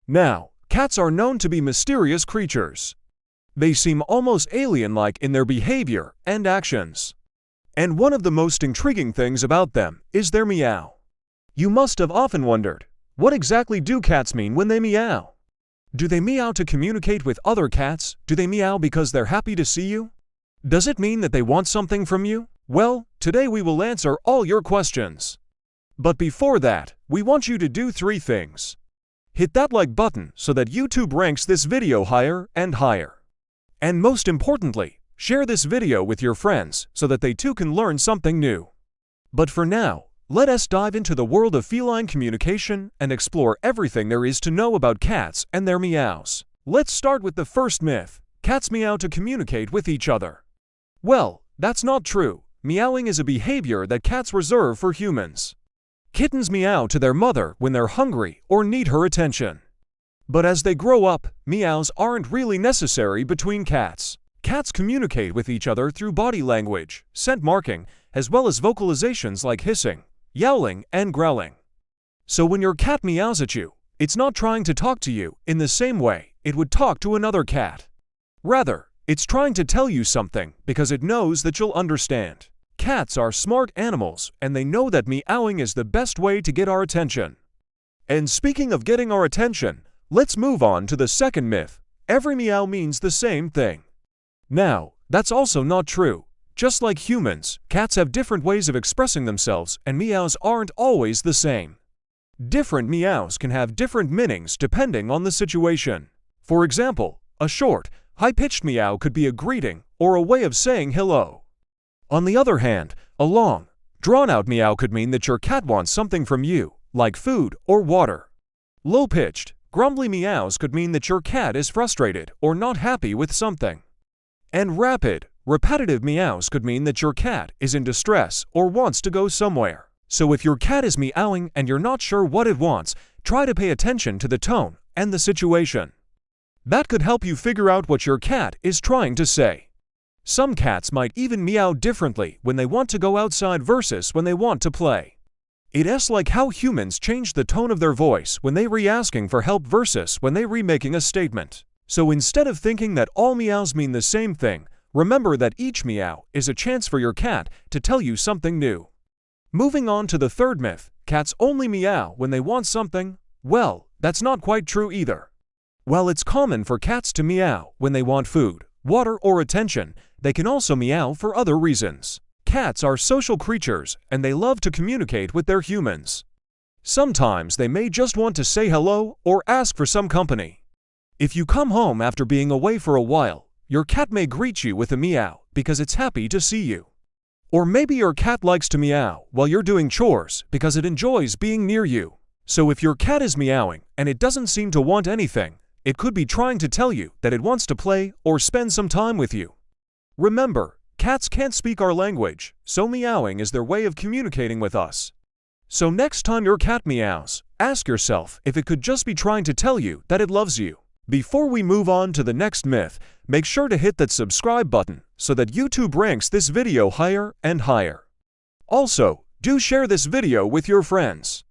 Now, cats are known to be mysterious creatures. They seem almost alien-like in their behavior and actions. And one of the most intriguing things about them is their meow. You must have often wondered, what exactly do cats mean when they meow? Do they meow to communicate with other cats? Do they meow because they're happy to see you? Does it mean that they want something from you? Well, today we will answer all your questions. But before that, we want you to do 3 things. Hit that like button so that YouTube ranks this video higher and higher. And most importantly, share this video with your friends so that they too can learn something new. But for now, let us dive into the world of feline communication and explore everything there is to know about cats and their meows. Let's start with the first myth. Cats meow to communicate with each other. Well, that's not true. Meowing is a behavior that cats reserve for humans. Kittens meow to their mother when they're hungry or need her attention. But as they grow up, meows aren't really necessary between cats. Cats communicate with each other through body language, scent marking, as well as vocalizations like hissing, yowling, and growling. So when your cat meows at you, it's not trying to talk to you in the same way it would talk to another cat. Rather, it's trying to tell you something because it knows that you'll understand. Cats are smart animals, and they know that meowing is the best way to get our attention. And speaking of getting our attention, let's move on to the second myth. Every meow means the same thing. Now, that's also not true. Just like humans, cats have different ways of expressing themselves, and meows aren't always the same. Different meows can have different meanings depending on the situation. For example, a short, high-pitched meow could be a greeting or a way of saying hello. On the other hand, a long, drawn-out meow could mean that your cat wants something from you, like food or water. Low-pitched, grumbly meows could mean that your cat is frustrated or not happy with something. And rapid, repetitive meows could mean that your cat is in distress or wants to go somewhere. So if your cat is meowing and you're not sure what it wants, try to pay attention to the tone and the situation. That could help you figure out what your cat is trying to say. Some cats might even meow differently when they want to go outside versus when they want to play. It's like how humans change the tone of their voice when they re-asking for help versus when they re-making a statement. So instead of thinking that all meows mean the same thing, remember that each meow is a chance for your cat to tell you something new. Moving on to the third myth, cats only meow when they want something. Well, that's not quite true either. While it's common for cats to meow when they want food, water, or attention, they can also meow for other reasons. Cats are social creatures, and they love to communicate with their humans. Sometimes they may just want to say hello or ask for some company. If you come home after being away for a while, your cat may greet you with a meow because it's happy to see you. Or maybe your cat likes to meow while you're doing chores because it enjoys being near you. So if your cat is meowing and it doesn't seem to want anything, it could be trying to tell you that it wants to play or spend some time with you. Remember, cats can't speak our language, so meowing is their way of communicating with us. So next time your cat meows, ask yourself if it could just be trying to tell you that it loves you. Before we move on to the next myth, make sure to hit that subscribe button so that YouTube ranks this video higher and higher. Also, do share this video with your friends.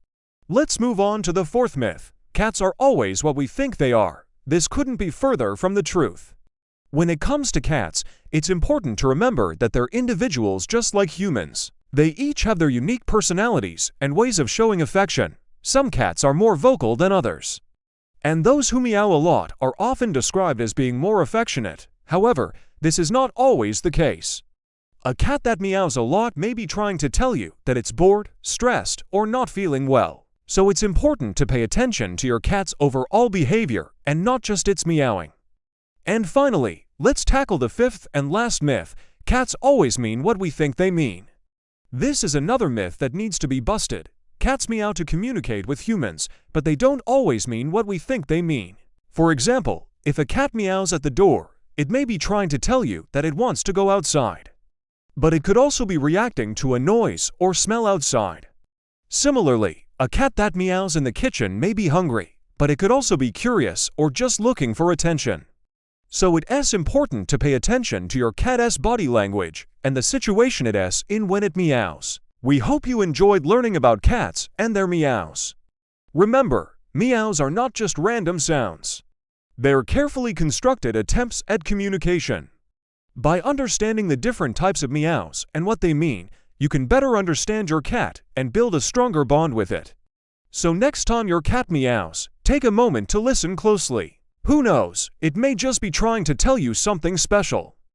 Let's move on to the fourth myth. Cats are always what we think they are. This couldn't be further from the truth. When it comes to cats, it's important to remember that they're individuals just like humans. They each have their unique personalities and ways of showing affection. Some cats are more vocal than others. And those who meow a lot are often described as being more affectionate. However, this is not always the case. A cat that meows a lot may be trying to tell you that it's bored, stressed, or not feeling well. So it's important to pay attention to your cat's overall behavior and not just its meowing. And finally, let's tackle the fifth and last myth. Cats always mean what we think they mean. This is another myth that needs to be busted. Cats meow to communicate with humans, but they don't always mean what we think they mean. For example, if a cat meows at the door, it may be trying to tell you that it wants to go outside. But it could also be reacting to a noise or smell outside. Similarly, a cat that meows in the kitchen may be hungry, but it could also be curious or just looking for attention. So it's important to pay attention to your cat's body language and the situation it's in when it meows. We hope you enjoyed learning about cats and their meows. Remember, Meows are not just random sounds. They are carefully constructed attempts at communication. By understanding the different types of meows and what they mean, you can better understand your cat and build a stronger bond with it. So next time your cat meows, take a moment to listen closely. Who knows, it may just be trying to tell you something special.